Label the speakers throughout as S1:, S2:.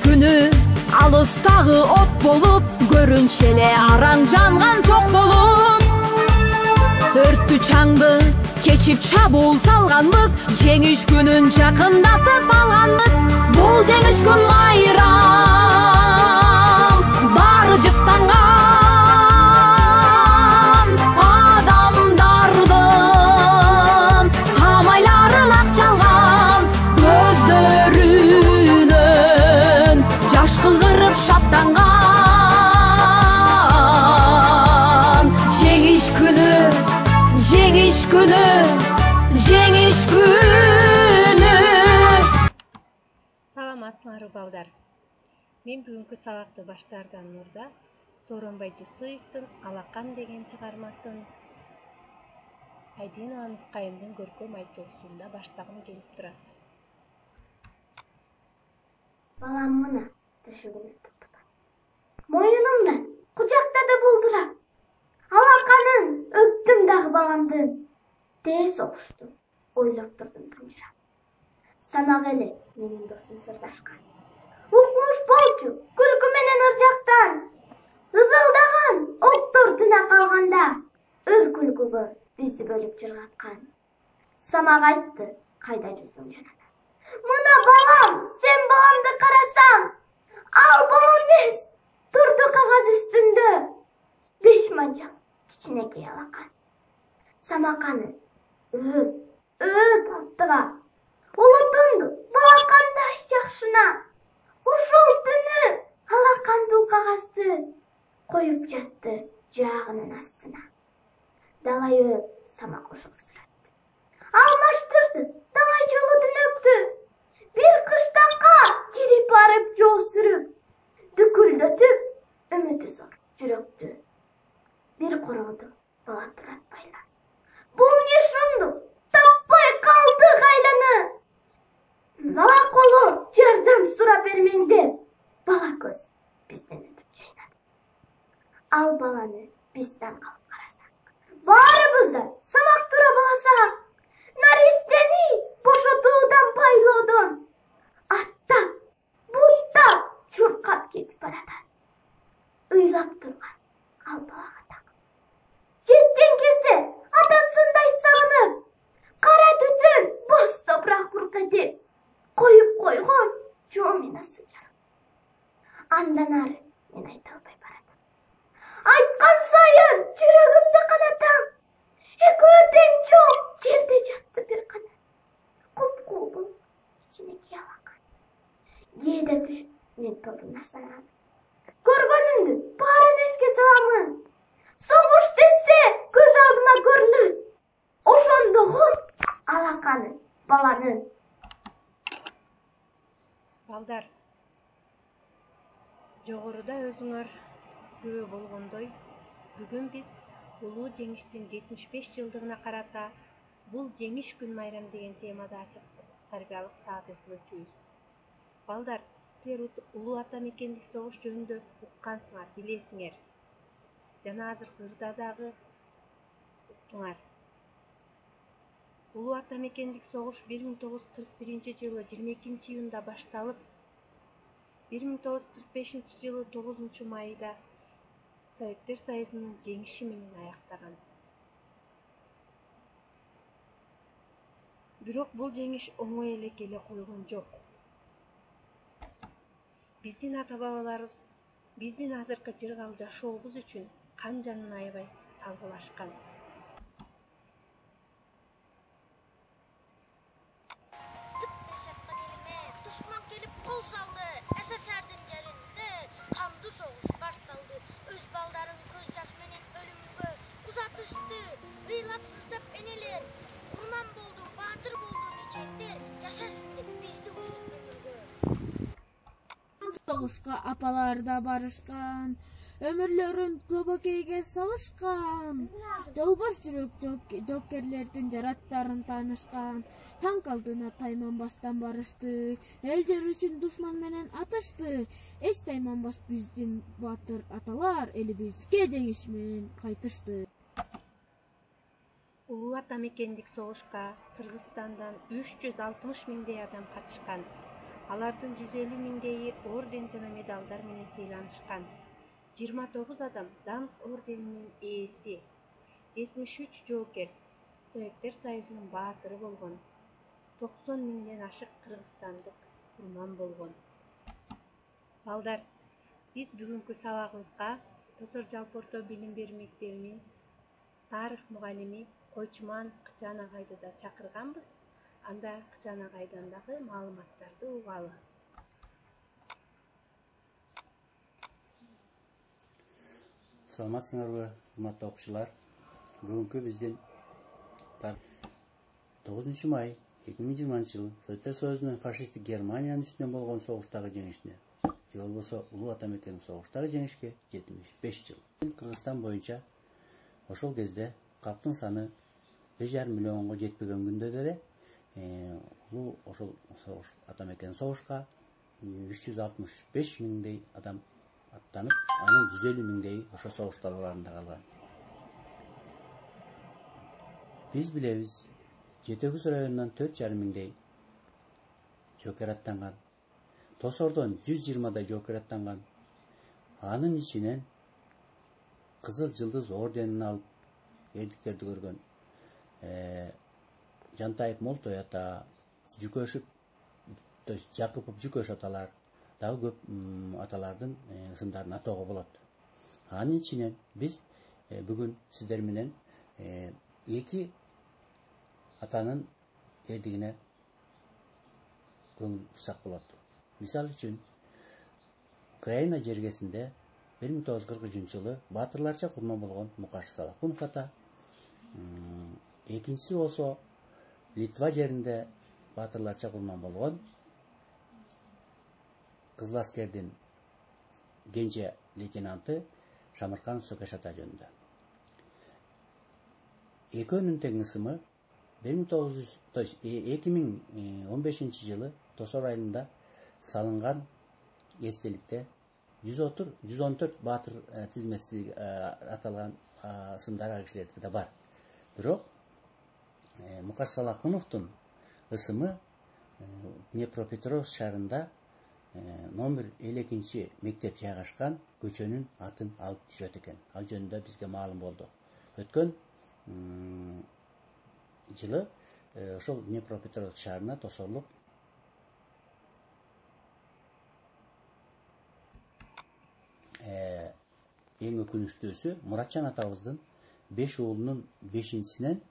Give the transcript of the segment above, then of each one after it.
S1: күнү алыстагы от болуп, көрүнчү эле араң жанган жок болуп. Өрттү чаңды кечип чабуул салганбыз, жеңиш күнүн жакындатып алганбыз. Бул жеңиш күн майрам, баары жыттанган адамдардын самайларын ак чалган, көздөрүнөн жаш кыгырып шаттанган. Жеңиш күнү, жеңиш күнү, жеңиш күнү.
S2: Саламатсыңарбы балдар. Мен бүгүнкү сабакты баштаардан мурда Сооронбай Жусуевдин «Алакан» деген чыгармасын Айдинова Нускайымдын көркөм айтуусунда баштагым келип турат.
S3: Балам мына төшөгүнө туттуп. Мойнумда кучактады булдурап. Алаканын өптүм дагы баламдын. Тез согуштум, ойлоп турдум тунжурап. Санак эле менин досум сырдашкан. Укмуш болчу, күлкү менен ыржактан. Ызылдаган оттор тына калганда, ыр күлкүгө бизди бөлүп жыргаткан. Самак айтты, кайда жүрдүң жанада. Мына балам, сен баламды карасаң, ал бул эмес, турду кагаз үстүндө. 5 манжал кичинекей алакан. Самаканы аттыга. Улутунду балакандай жакшына. Ушул түнү алаканду кагазды коюп жатты жаагынын астына. Далай самак ошол сүрөттү. Алмаштырды далай жолу түнөктү. Бир кыштакка кирип барып жол сүрүп, дүкүлдөтүп, үмүтү зор жүрөктү. Бир короодо бала турат байлан. Бул не шунду? Таппай калды кайланы. Бала колу жардам сурап бермеңди. Бала көз бизден өтүп жайнады. Ал баланы бизден калып карасак, баарыбыздан самак тура баласак, наристени бошотуудан байлоодон аттап, буттап, чуркап кетип баратат. Ыйлап турган ал балага так. Жеткен кезде атасындай сагынып, кара түтүн боз топурак буркатып, коюп койгон жооминасы жарып. Андан ары мен айта албай баратам. Айткан сайын жүрөгүмдү канатам. Экөө тең жок жерде жатты бир кана. Куп-куу болуп кичинекей алакан. Кээде түшүп мен торун асанам. Көргөнүмдү баарын эске саламын. Согуш десе көз алдыма көрүнөт. Ошондогу алаканы баланын.
S2: Балдар, жогоруда өзүңөр күбө болгондой, бүгүн биз улуу жеңиштин 75 жылдыгына карата бул жеңиш күн майрам деген темада ачык тарбиялык саат өткөрчүбүз. Балдар, силер улуу ата мекендик согуш жөнүндө уккансыңар, билесиңер. Жана азыркы ырда дагы уктуңар. Улуу ата мекендик согуш 1941 жылы 22 июнда башталып, 1945 жылы 9 майда Советтер Союзунун жеңиши менен аяктаган. Бирок бул жеңиш оңой эле келе койгон жок. Биздин ата-бабаларыбыз биздин азыркы жыргал жашообуз үчүн кан жанын аябай салгылашкан.
S4: Düşman gelip kol saldı, SSR'din yerinde kanlı soğuş başlandı. Öz baldarın göz yaş menen ölümgö uzatıştı. Ыйлап сыздап энелер, курман болду, батыр болду нечектер, жашасын деп бизди ушул өмүргө.
S5: Soğuşqa апалар да барышкан, өмүрлөрүн көбөкөйгө салышкан. Жолбош жүрөк жоккерлердин жараттарын таанышкан. Танк алдына тайманбастан барышты, эл жер үчүн душман менен атышты. Эч тайманбас биздин батыр аталар элибизге жеңиш менен кайтышты.
S2: Улуу ата мекендик согушка Кыргызстандан 360 миңдей адам катышкан. Алардын 150 миңдейи орден жана медалдар менен сыйланышкан. 29 адам Даңк орденинин ээси, 73 жоокер Советтер Союзунун баатыры болгон. 90 миңден ашык кыргызстандык курман болгон. Балдар, биз бүгүнкү сабагыбызга Тосор Жалпы Орто Билим Берүү Мектебинин тарых мугалими Койчуман Кычан агайды да чакырганбыз. Анда Кычан агайдан дагы маалыматтарды угалы.
S6: Саламатсыңарбы, урматтуу окуучулар. Бүгүнкү биздин 9 май 2020 жылы Советтер Союзунун фашисттик Германиянын үстүнөн болгон согуштагы жеңишине, же болбосо Улуу Ата Мекенин согуштагы жеңишке 75 жыл. Кыргызстан боюнча ошол кезде калктын саны 5,5 миллионго жетпеген күндө деле улуу ошол Ата Мекенин согушка 365 миңдей адам аттанып, анын 150 миңдейи ошо согуш далаларында калган. Биз билебиз, Жетегүз районунан 4,5 миңдей жоокер аттанган. Тосордон 120дай жоокер аттанган. Анын ичинен Кызыл Жылдыз орденин алып, эрдиктерди көргөн Жантайып Молтой ата, Жүкөшүп, Жакыпов Жүкөш аталар, дагы көп аталардын ысымдарын атоого болот. Анын ичинен биз бүгүн сиздер менен эки атанын эрдигине көңүл бурсак болот. Мисалы үчүн, Украина жергесинде 1943 жылы баатырларча курман болгон Мукаш Салакунов ата, экинчиси болсо Литва жеринде баатырларча курман болгон Кызыл аскердин кенже лейтенанты Шамырканов Сокеш ата жөнүндө. Экөөнүн тең ысымы 2015 жылы Тосор айылында салынган эстеликте 114 баатыр тизмеси аталган ысымдар ал кишилердикиде бар. Бирок Мукаш Салакуновдун ысымы Днепропетровск шаарында номер 52 мектеп жайгашкан көчөнүн атын алып жүрөт экен. Ал жөнүндө бизге маалым болду. Өткөн жылы ошол Днепропетровск шаарына тосорлук эң өкүнүчтүүсү Муратжан атабыздын 5 уулунун 5-синен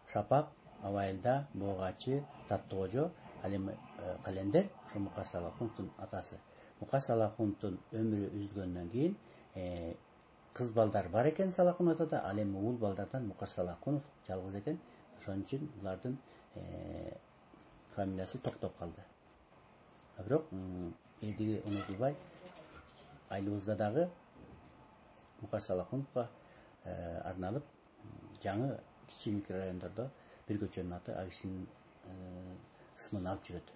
S6: Шапак, Абайылда, Боогачы, Таттыкожо, ал эми Календер, ошо Мукаш Салакуновдун атасы. Мукаш Салакуновдун өмүрү үзүлгөндөн кийин кыз балдар бар экен Салакунов атада, ал эми уул балдардан Мукаш Салакунов жалгыз экен. Ошон үчүн булардын фамилиясы токтоп калды. Бирок эдиги унутулбай, айылыбызда дагы Мукаш Салакуновго арналып жаңы кичи микрорайондордо бир көчөнүн аты ал кишинин ысмын алып жүрөт.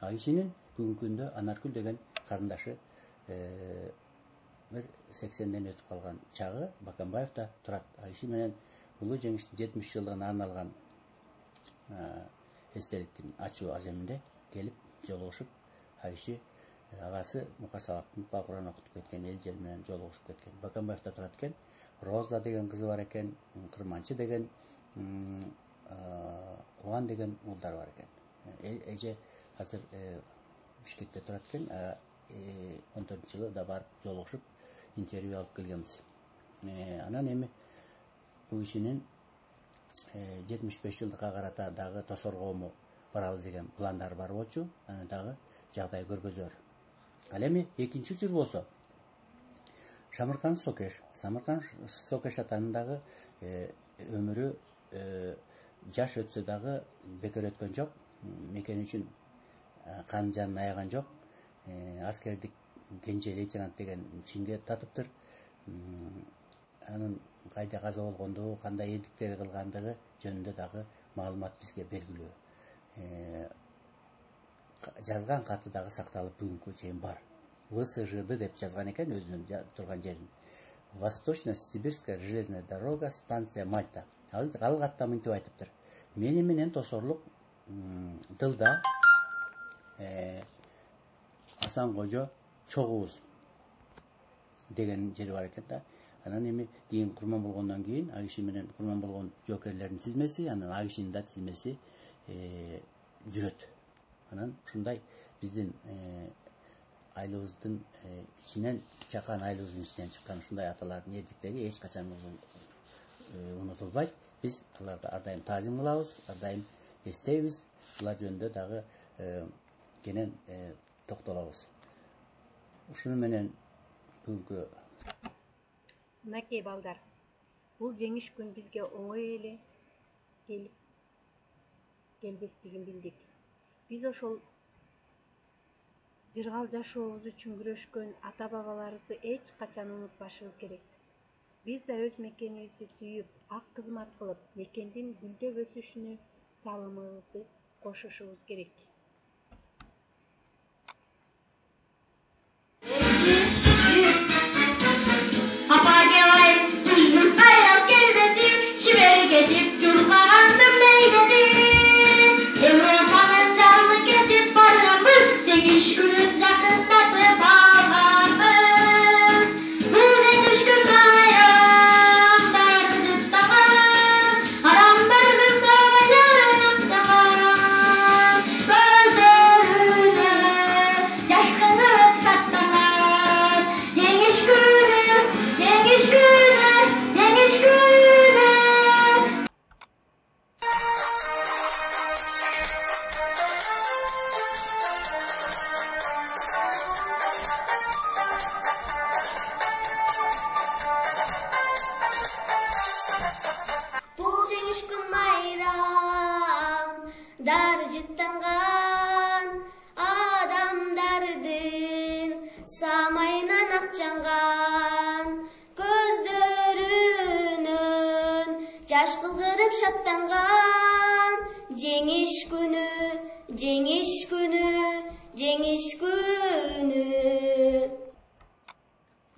S6: Ал кишинин бүгүнкү күндө Анаркүл деген карындашы бир 80ден өтүп калган чагы Бакамбаевда турат. Ал киши менен улуу жеңиштин 70 жылдыгына арналган эстеликтин ачуу аземинде келип жолугушуп, ал киши агасы Мукаш Салакуновго Куран окутуп кеткен, эл жел менен жолугушуп кеткен. Бакамбаевда турат экен. Роза деген кызы бар экен, Кырманчы деген, Кубан деген уулдар бар экен. Эже азыр Бишкекте турат экен. 14-жылы да барып жолугушуп интервью алып келгенбиз. Анан эми бул кишинин 75 жылдыкка карата дагы Тосор коому барабыз деген пландары бар болчу. Аны дагы жагдай көргөзөр. Ал эми экинчи учур болсо Шамыркан Сокеш. Самыркан Сокеш атанын дагы өмүрү жаш өтсө дагы бекер өткөн жок. Мекен үчүн кан жанын аяган жок. Аскердик кенже лейтенант деген чинге татыптыр. Анын кайда каза болгондугу, кандай эрдиктер кылгандыгы жөнүндө дагы маалымат бизге белгилүү. Жазган каты дагы сакталып бүгүнкү чейин бар. ВСЖД деп жазган экен өзүнүн турган жерин. Восточно-Сибирская железная дорога, станция Мальта. Ал катта мынтип айтыптыр. Мени менен Тосорлук дылда Hasan Koca Çoğuz degen jeri var eкен da. Анан эми дин курман болгондон кийин Агиши менен курман болгон жоокерлердин тизмеси, анан Агишинин да тизмеси жүрөт. Анан ушундай биздин айлыбыздын ичинен чакан айлыбыздын ичинен чыккан ушундай аталардын эрдиктери эч качан унутулбайт. Биз аларга ар дайым таазим кылабыз, ар дайым эстейбиз. Булар жөнүндө дагы кенен токтолобуз. Ушуну менен бүгүнкү
S2: Мынакей балдар, бул жеңиш күн бизге оңой эле келбестигин билдик. Биз ошол жыргал жашообуз үчүн күрөшкөн ата бабаларыбызды эч качан унутпашыбыз керек. Биз да өз мекенибизди сүйүп, ак кызмат кылып, мекендин гүлдөп өсүшүнө салымыбызды кошушубуз керек.
S3: Geçip curkandım meydedi Evropa'nın canını geçip varımız Çekiş günün yakındatıp ağlamız Bu ne düşkün bayram Darıcıktaman Adamlarının savaşlarını aktaman Gözlerine Coşkunu satsalar Cengiş günü Cengiş günü Cengiş günü Darjıttangan adamdardın samaynan akçangan gözlörünün jaş kılgırıp şattangan Cengiş günü, cengiş günü, cengiş günü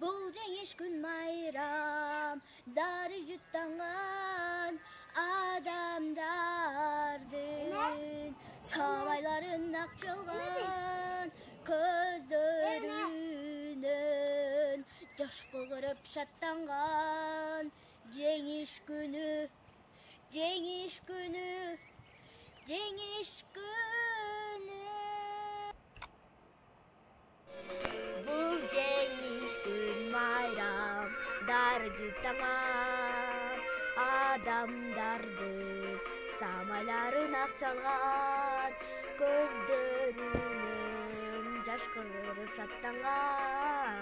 S4: Bu cengiş gün bayram darjıttangan adamdardın Samayların akçılgan gözlörünün Jaş kılgırıp şattangan Cengiş günü, cengiş günü, cengiş günü Bu cengiş gün bayram darjıttangan adamdardın Samaların akçalgan gözlörünün Jaş kılgırıp şattangan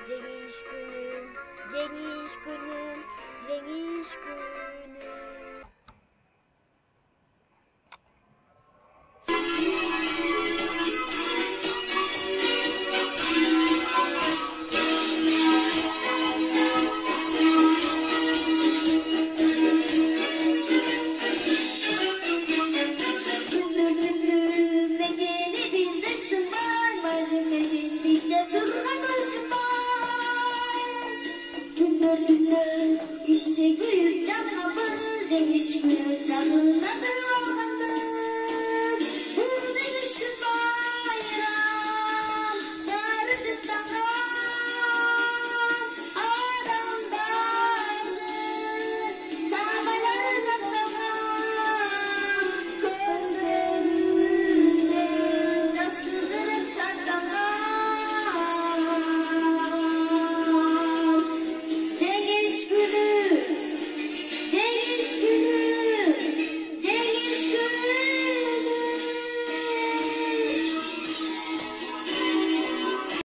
S4: Cengiş günüm, cengiş günüm, cengiş günüm
S3: İşte gülüp canımız, cengiş günü canına kırılmadan